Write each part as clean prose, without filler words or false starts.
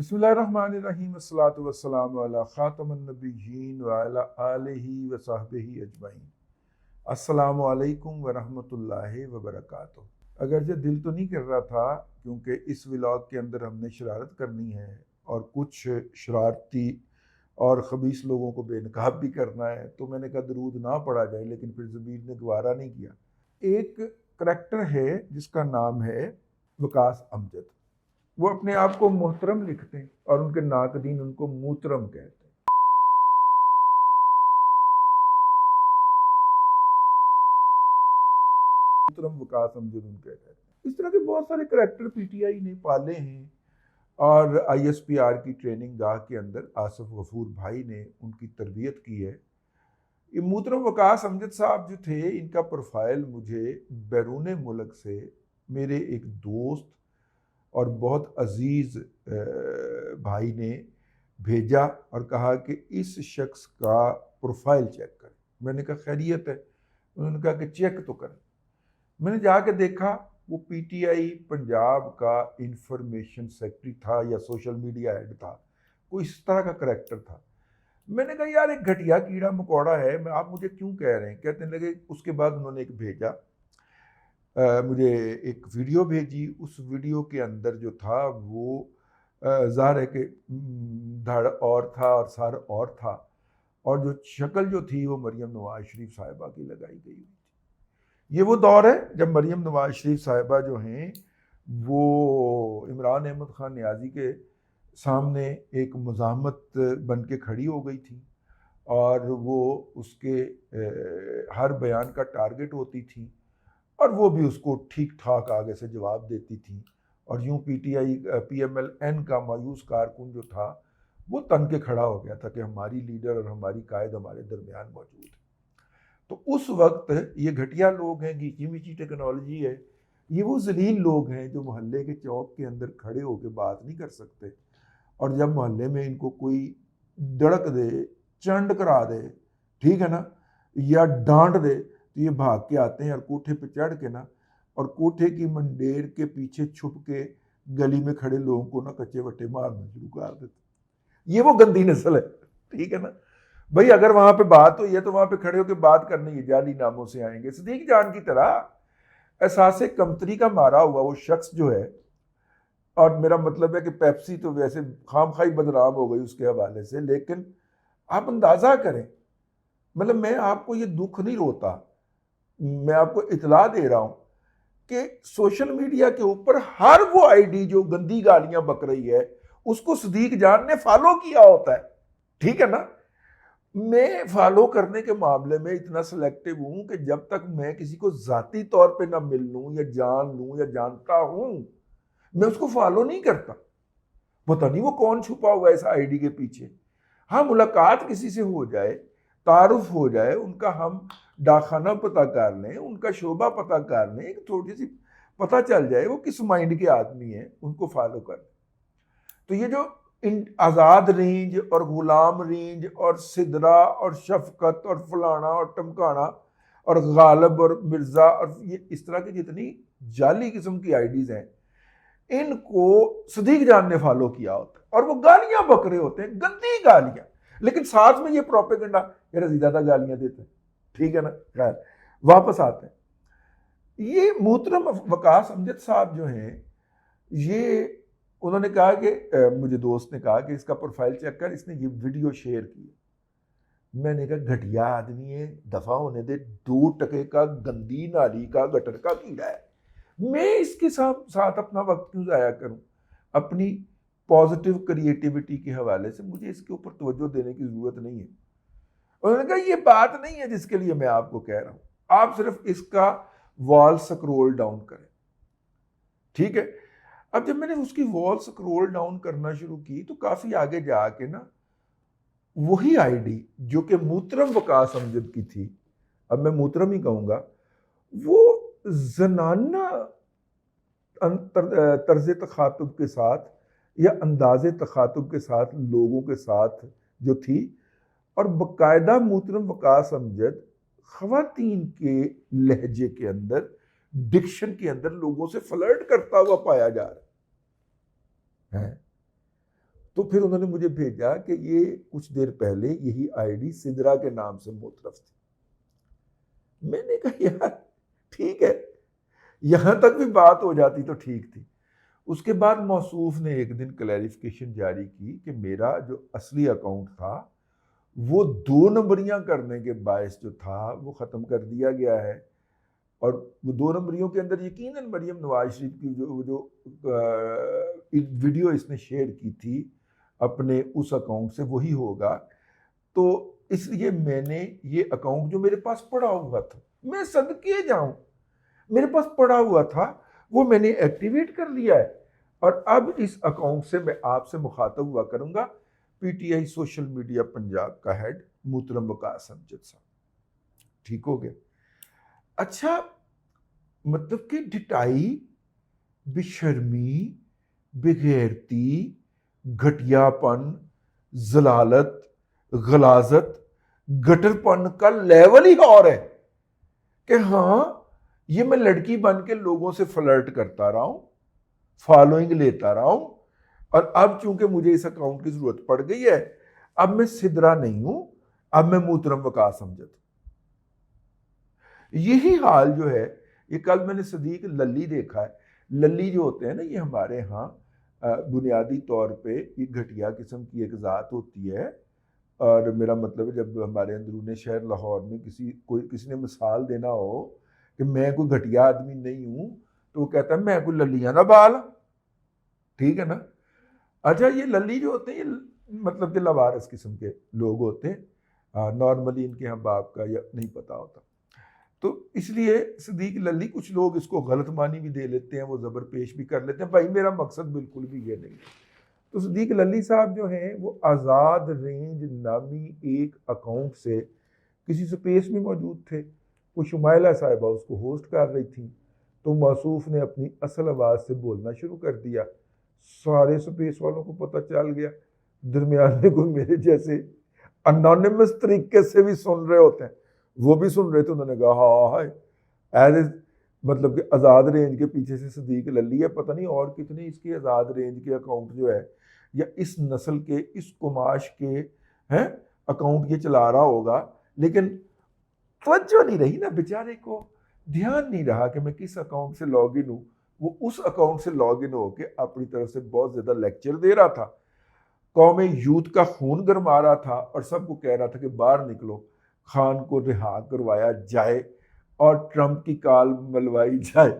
बिस्मिल्लाहिर्रहमानिर्रहीम अस्सलातु वस्सलामु अला खातमुन नबिय्यीन व अला आलिहि व सहबिही अजमईन। अस्सलामु अलैकुम व रहमतुल्लाहि व बरकातुहू। अगरचे दिल तो नहीं कर रहा था क्योंकि इस व्लॉग के अंदर हमने शरारत करनी है और कुछ शरारती और ख़बीस लोगों को बेनकाब भी करना है, तो मैंने कहा दरूद ना पढ़ा जाए, लेकिन फिर ज़मीर ने गवारा नहीं किया। एक करैक्टर है जिसका नाम है वकास अमजद। वो अपने आप को मोहतरम लिखते हैं और उनके नाकदीन उनको मूतरम कहते हैं। मूतरम वकास अमजद उनके कहते हैं। इस तरह के बहुत सारे करैक्टर पीटीआई ने पाले हैं और आईएसपीआर की ट्रेनिंग गाह के अंदर आसिफ गफूर भाई ने उनकी तरबियत की है। ये मूतरम वकास अमजद साहब जो थे, इनका प्रोफाइल मुझे बैरून मुल्क से मेरे एक दोस्त और बहुत अजीज़ भाई ने भेजा और कहा कि इस शख्स का प्रोफाइल चेक करें। मैंने कहा खैरियत है। उन्होंने कहा कि चेक तो करें। मैंने जाके देखा, वो पीटीआई पंजाब का इंफॉर्मेशन सेक्रेटरी था या सोशल मीडिया हेड था, कोई इस तरह का करैक्टर था। मैंने कहा यार एक घटिया कीड़ा मकोड़ा है, मैं आप मुझे क्यों कह रहे हैं। कहते लगे। उसके बाद उन्होंने एक भेजा, मुझे एक वीडियो भेजी। उस वीडियो के अंदर जो था वो ज़ाहिर है कि धड़ और था और सर और था, और जो शक्ल जो थी वो मरियम नवाज शरीफ साहिबा की लगाई गई हुई थी। ये वो दौर है जब मरियम नवाज शरीफ साहिबा जो हैं वो इमरान अहमद ख़ान नियाज़ी के सामने एक मुज़ाहमत बन के खड़ी हो गई थी और वो उसके हर बयान का टारगेट होती थी और वो भी उसको ठीक ठाक आगे से जवाब देती थी। और यूं पीटीआई पीएमएल-एन का मायूस कारकुन जो था वो तन के खड़ा हो गया था कि हमारी लीडर और हमारी कायद हमारे दरमियान मौजूद है। तो उस वक्त ये घटिया लोग हैं, घीची मीची टेक्नोलॉजी है, ये वो जलील लोग हैं जो मोहल्ले के चौक के अंदर खड़े होकर बात नहीं कर सकते, और जब मोहल्ले में इनको कोई दड़क दे, चंड करा दे, ठीक है ना, या डांट दे, तो ये भाग के आते हैं और कोठे पे चढ़ के ना, और कोठे की मंडेर के पीछे छुप के गली में खड़े लोगों को ना कच्चे वट्टे मारना शुरू कर देते। ये वो गंदी नस्ल है, ठीक है ना भाई। अगर वहां पे बात हुई है तो वहां पे खड़े होकर बात करने की जाली नामों से आएंगे। सदीक जान की तरह एहसास कमतरी का मारा हुआ वो शख्स जो है, और मेरा मतलब है कि पेप्सी तो वैसे खामखाई बदनाम हो गई उसके हवाले से, लेकिन आप अंदाजा करें, मतलब मैं आपको ये दुख नहीं रोता, मैं आपको इतला दे रहा हूं कि सोशल मीडिया के ऊपर हर वो आईडी जो गंदी गालियां बक रही है उसको सदीक जान ने फॉलो किया होता है, ठीक है ना। मैं फॉलो करने के मामले में इतना सिलेक्टिव हूं कि जब तक मैं किसी को जाती तौर पे ना मिल लूं या जान लूं या जानता हूं, मैं उसको फॉलो नहीं करता। पता नहीं वो कौन छुपा हुआ है इस आईडी के पीछे। हाँ, मुलाकात किसी से हो जाए, तारुफ हो जाए, उनका हम डाकखाना पता कर लें, उनका शोबा पता कर लें, एक थोड़ी सी पता चल जाए वो किस माइंड के आदमी है, उनको फॉलो कर। तो ये जो आज़ाद रेंज और गुलाम रेंज और सिदरा और शफकत और फलाना और टमकाना और गालब और मिर्ज़ा और ये इस तरह की जितनी जाली किस्म की आईडीज़ हैं, इनको सदीक जान ने फॉलो किया होता है और वो गालियां बक रहे होते हैं, गंदी गालियां, लेकिन साथ में ये प्रोपेगेंडा, ये ज्यादा गालियां देते हैं, ठीक है ना। खैर वापस आते हैं। ये मोहतरम वकास अमजद साहब जो हैं, ये उन्होंने कहा कि मुझे दोस्त ने कहा कि इसका प्रोफाइल चेक कर, इसने ये वीडियो शेयर की। मैंने कहा घटिया आदमी है, दफा होने दे, 2 टके का गंदी नाली का गटर का कीड़ा है, मैं इसके साथ अपना वक्त क्यों ज़ाया करूं। अपनी पॉजिटिव क्रिएटिविटी के हवाले से मुझे इसके ऊपर तवज्जो देने की ज़रूरत नहीं है। उन्होंने कहा ये बात नहीं है जिसके लिए मैं आपको कह रहा हूं, आप सिर्फ इसका वॉल स्क्रॉल डाउन करें, ठीक है। अब जब मैंने उसकी वॉल स्क्रॉल डाउन करना शुरू की तो काफ़ी आगे जाके ना वही आईडी जो कि मोहतरम वकास अमजद की थी, अब मैं मोहतरम ही कहूँगा, वो जनाना तर्ज तखातुब के साथ या अंदाज तखातुब के साथ लोगों के साथ जो थी, और बाकायदा मोहतरम वकास अमजद ख़वातीन के लहजे के अंदर, डिक्शन के अंदर लोगों से फ्लर्ट करता हुआ पाया जा रहा है। तो फिर उन्होंने मुझे भेजा कि ये कुछ देर पहले यही आईडी सिदरा के नाम से मोतरफ थी। मैंने कहा यार ठीक है, यहां तक भी बात हो जाती तो ठीक थी। उसके बाद मौसूफ ने एक दिन क्लैरिफिकेशन जारी की कि मेरा जो असली अकाउंट था वो 2 नंबरियां करने के बायस जो था वो ख़त्म कर दिया गया है। और वो 2 नंबरियों के अंदर यकीनन मरियम नवाज शरीफ की जो वीडियो इसने शेयर की थी अपने उस अकाउंट से वही होगा। तो इसलिए मैंने ये अकाउंट जो मेरे पास पड़ा हुआ था, मैं सदके जाऊं, मेरे पास पड़ा हुआ था, वो मैंने एक्टिवेट कर लिया है। और अब इस अकाउंट से मैं आपसे मुखातब हुआ करूंगा पीटीआई सोशल मीडिया पंजाब का हेड मोहतरम वकास अमजद साहब। ठीक हो गया। अच्छा, मतलब कि ढिठाई, बेशर्मी, बेगैरती, घटियापन, जलालत, गलाजत, गटरपन का लेवल ही और है कि हाँ ये मैं लड़की बन के लोगों से फ्लर्ट करता रहा हूं, फॉलोइंग लेता रहा हूं, और अब चूंकि मुझे इस अकाउंट की जरूरत पड़ गई है, अब मैं सिदरा नहीं हूं, अब मैं मोहतरम वकास अमजद। यही हाल जो है, ये कल मैंने सदीक लल्ली देखा है। लल्ली जो होते हैं ना, ये हमारे यहाँ बुनियादी तौर पे ये घटिया किस्म की एक ज़ात होती है। और मेरा मतलब है जब हमारे अंदरूनी शहर लाहौर में किसी ने मिसाल देना हो कि मैं कोई घटिया आदमी नहीं हूँ, तो वो कहता है मैं कोई लल्लियाँ ना बाल। ठीक है ना। अच्छा, ये लल्ली जो होते हैं ये मतलब कि लवारस किस्म के लोग होते हैं। नॉर्मली इनके यहाँ बाप का या नहीं पता होता, तो इसलिए सदीक लल्ली कुछ लोग इसको गलत मानी भी दे लेते हैं, वो ज़बर पेश भी कर लेते हैं। भाई मेरा मकसद बिल्कुल भी ये नहीं। तो सदीक लल्ली साहब जो हैं वो आज़ाद रेंज नामी एक अकाउंट से किसी स्पेस में मौजूद थे। वो शुमाइला साहिबा उसको होस्ट कर रही थी, तो मौसूफ ने अपनी असल आवाज़ से बोलना शुरू कर दिया। सारे स्पेस वालों को पता चल गया, दरमियान में कोई मेरे जैसे अनोनिमस तरीके से भी सुन रहे होते हैं, वो भी सुन रहे थे। उन्होंने कहा हाँ एज मतलब कि आज़ाद रेंज के पीछे से सदीक लल्ली है, पता नहीं और कितने इसके आज़ाद रेंज के अकाउंट जो है या इस नस्ल के इस कुमाश के हैं अकाउंट ये चला रहा होगा। लेकिन तवज्जो नहीं रही ना, बेचारे को ध्यान नहीं रहा कि मैं किस अकाउंट से लॉग इन हूँ। वो उस अकाउंट से लॉग इन होके अपनी तरफ से बहुत ज़्यादा लेक्चर दे रहा था, कौम यूथ का खून गरमा रहा था और सबको कह रहा था कि बाहर निकलो, खान को रिहा करवाया जाए और ट्रंप की काल मलवाई जाए।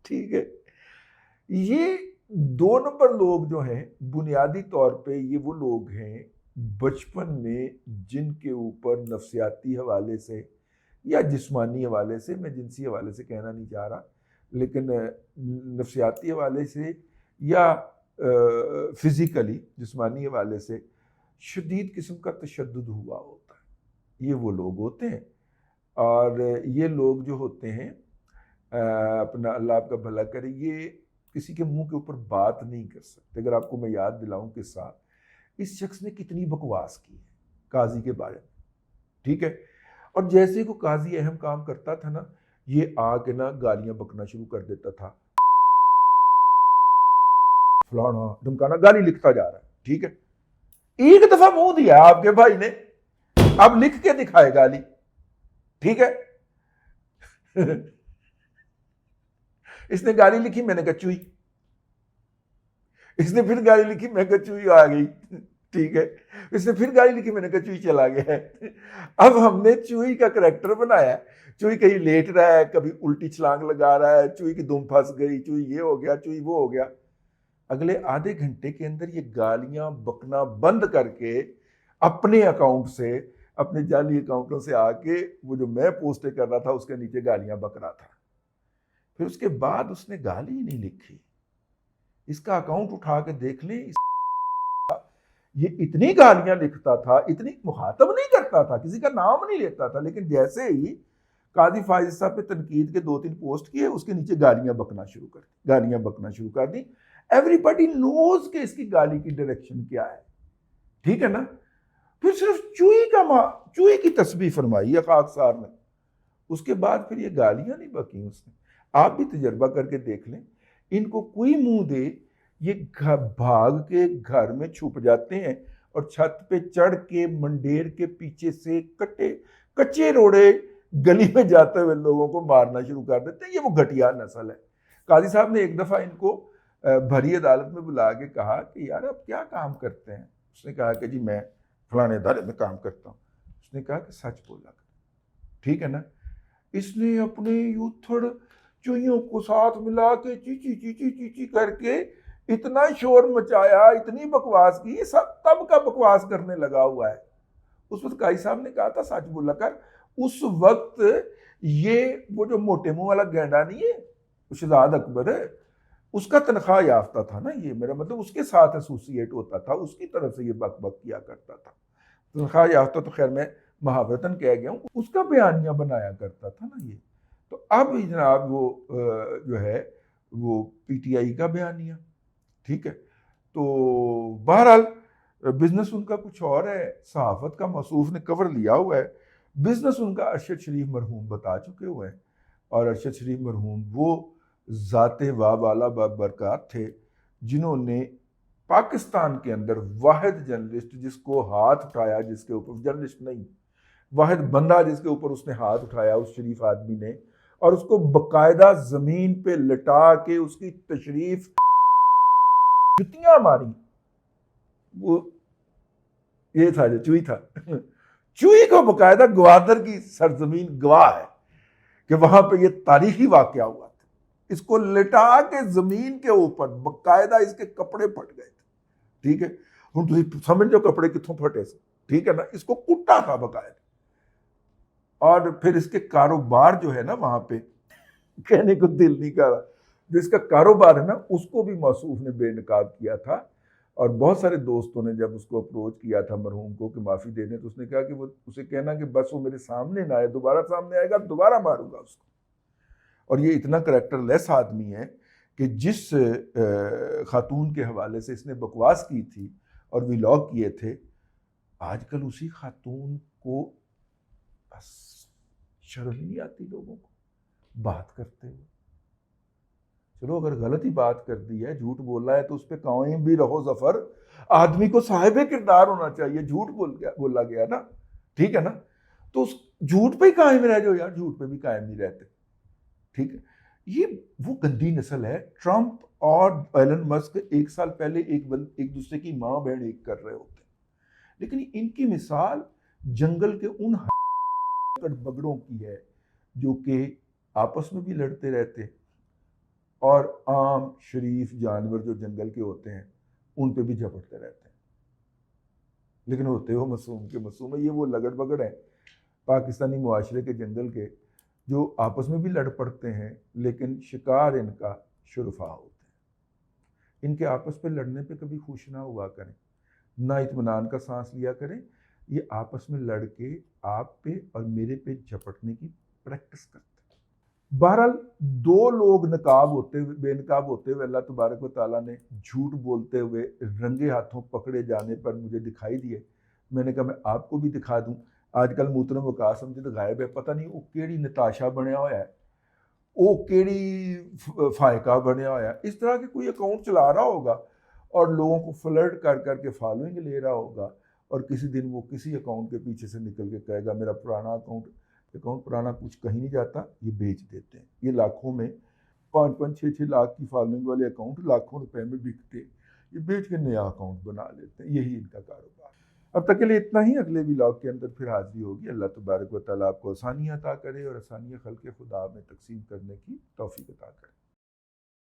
ठीक है। ये 2 नंबर लोग जो हैं बुनियादी तौर पे ये वो लोग हैं बचपन में जिनके ऊपर नफ्सियाती हवाले से या जिस्मानी हवाले से, मैं जिनसी हवाले से कहना नहीं चाह रहा, लेकिन नफ्सियाती हवाले से या फिज़िकली जिस्मानी हवाले से शदीद किस्म का तशद्दुद हुआ होता है। ये वो लोग होते हैं। और ये लोग जो होते हैं अपना अल्लाह आपका भला करे, ये किसी के मुंह के ऊपर बात नहीं कर सकते। अगर आपको मैं याद दिलाऊं कि साथ इस शख्स ने कितनी बकवास की है काजी के बारे में। ठीक है। और जैसे को काजी अहम काम करता था ना, ये आके ना गालियां बकना शुरू कर देता था, फलाना धमकाना, गाली लिखता जा रहा है। ठीक है। एक दफा मुंह दिया आपके भाई ने, अब लिख के दिखाए गाली। ठीक है। इसने गाली लिखी, मैंने कहा चुई। इसने फिर गाली लिखी, मैं कहा चुई आ गई। ठीक है। इसने फिर गाली लिखी, मैंने कहा चुई चला गया है। अब हमने चुई का करैक्टर बनाया। चुई कहीं लेट रहा है, कभी उल्टी छलांग लगा रहा है, चुई की दुम फंस गई, चुई ये हो गया, चुई वो हो गया। अगले आधे घंटे के अंदर ये गालियां बकना बंद करके अपने अकाउंट से, अपने जाली अकाउंटों से आके वो जो मैं पोस्टें कर रहा था उसके नीचे गालियां बक रहा था। फिर उसके बाद उसने गाली ही नहीं लिखी। इसका अकाउंट उठा के देख लें, ये इतनी गालियां लिखता था, इतनी मुखातब नहीं करता था, किसी का नाम नहीं लेता था, लेकिन जैसे ही काजी फाजिल साहब पे तनकीद के 2-3 पोस्ट किए, उसके नीचे गालियां बकना शुरू कर दी। एवरीबॉडी नोज के इसकी गाली की डायरेक्शन क्या है। ठीक है ना। फिर सिर्फ चूई की तस्बीह फरमाई है खाकसार ने, उसके बाद फिर ये गालियां नहीं बकी उसने। आप भी तजर्बा करके देख लें, इनको कोई मुंह दे ये भाग के घर में छुप जाते हैं और छत पे चढ़ के मंडेर के पीछे से कच्चे रोड़े गली में जाते हुए लोगों को मारना शुरू कर देते हैं। ये वो घटिया नस्ल है। काजी साहब ने एक दफ़ा इनको भरी अदालत में बुला के कहा कि यार आप क्या काम करते हैं। उसने कहा कि जी मैं फलाने अदालत में काम करता हूँ। उसने कहा कि सच बोला कर, ठीक है ना। इसने अपने यूथड़ चुइयों को साथ मिला के चीची चीची चीची करके इतना शोर मचाया, इतनी बकवास की, सब तब का बकवास करने लगा हुआ है। उस वक्त काजी साहब ने कहा था सच बोला कर। उस वक्त ये वो जो मोटे मुंह वाला गैंडा नहीं है, शहजाद अकबर है, उसका तनख्वाह याफ्ता था ना ये, मेरा मतलब उसके साथ एसोसिएट होता था, उसकी तरफ से ये बक बक किया करता था। तनख्वाह याफ्ता तो खैर मैं महावरतन कह गया हूँ, उसका बयानिया बनाया करता था ना ये। तो अब जनाब वो जो है वो पीटीआई का बयानिया, ठीक है। तो बहरहाल बिजनेस उनका कुछ और है, सहाफत का मसूफ ने कवर लिया हुआ है। बिजनेस उनका अरशद शरीफ मरहूम बता चुके हुए हैं, और अरशद शरीफ मरहूम वो ज़ाते वाला बरकत थे जिन्होंने पाकिस्तान के अंदर वाहिद जर्नलिस्ट जिसको हाथ उठाया, जिसके ऊपर जर्नलिस्ट नहीं, वाहिद बंदा जिसके ऊपर उसने हाथ उठाया उस शरीफ आदमी ने, और उसको बकायदा जमीन पे लिटा के उसकी तशरीफ जुतियां मारी। वो ये था जो चुई था चुई को बकायदा ग्वादर की सरजमीन गवाह है कि वहां पे ये तारीखी वाकया हुआ था। इसको लिटा के जमीन के ऊपर बकायदा इसके कपड़े फट गए थे, ठीक है। हम तुम समझ जो कपड़े कितों फटे से, ठीक है ना। इसको कुटा था बकायदा, और फिर इसके कारोबार जो है ना वहां पे कहने को दिल नहीं कर रहा, जिसका कारोबार है ना उसको भी मौसूफ ने बेनकाब किया था। और बहुत सारे दोस्तों ने जब उसको अप्रोच किया था मरहूम को कि माफ़ी दे दें, तो उसने कहा कि वो उसे कहना कि बस वो मेरे सामने ना आए, दोबारा सामने आएगा दोबारा मारूंगा उसको। और ये इतना करैक्टर लेस आदमी है कि जिस खातून के हवाले से इसने बकवास की थी और व्लॉग किए थे, आजकल उसी खातून को शर्म नहीं आती लोगों को बात करते हुए। चलो अगर गलत ही बात कर दी है, झूठ बोला है, तो उस पर कायम भी रहो जफर। आदमी को साहिब किरदार होना चाहिए, झूठ बोला गया ना, ठीक है ना। तो उस झूठ पे ही कायम रह जाओ यार, झूठ पे भी कायम नहीं रहते, ठीक है। ये वो गंदी नस्ल है। ट्रंप और एलन मस्क एक साल पहले एक दूसरे की माँ बहन एक कर रहे होते, लेकिन इनकी मिसाल जंगल के उन बगड़ों की है जो कि आपस में भी लड़ते रहते, और आम शरीफ जानवर जो जंगल के होते हैं उन पे भी झपटते रहते हैं, लेकिन होते हो मासूम के मासूम है। ये वो लगड़ बगड़ है पाकिस्तानी मुआशरे के जंगल के, जो आपस में भी लड़ पड़ते हैं, लेकिन शिकार इनका शुरफा होते हैं। इनके आपस पे लड़ने पे कभी खुश ना हुआ करें, ना इत्मीनान का सांस लिया करें। ये आपस में लड़ के आप पे और मेरे पे झपटने की प्रैक्टिस करते हैं। बहरहाल दो लोग नकाब होते हुए बेनकाब होते हुए अल्लाह तबारक व तआला ने झूठ बोलते हुए रंगे हाथों पकड़े जाने पर मुझे दिखाई दिए। मैंने कहा मैं आपको भी दिखा दूं। आजकल मोहतरम वकास समझे गायब है, पता नहीं वो केड़ी नताशा बनया होया है, वो केड़ी फायका बनया होया है। इस तरह के कोई अकाउंट चला रहा होगा और लोगों को फ्लर्ट कर करके फॉलोइंग ले रहा होगा, और किसी दिन वो किसी अकाउंट के पीछे से निकल के कहेगा मेरा पुराना अकाउंट पुराना कुछ कहीं नहीं जाता, ये बेच देते हैं। ये लाखों में 5-5, 6-6 लाख की फॉलोइंग वाले अकाउंट लाखों रुपए में बिकते, ये बेच के नया अकाउंट बना लेते हैं। यही इनका कारोबार। अब तक के लिए इतना ही। अगले व्लॉग के अंदर फिर हाजिरी होगी। अल्लाह तबारक व तआला आपको आसानियाँ अता करे और आसानियाँ खल्क़ खुदा में तकसीम करने की तौफीक अता करे।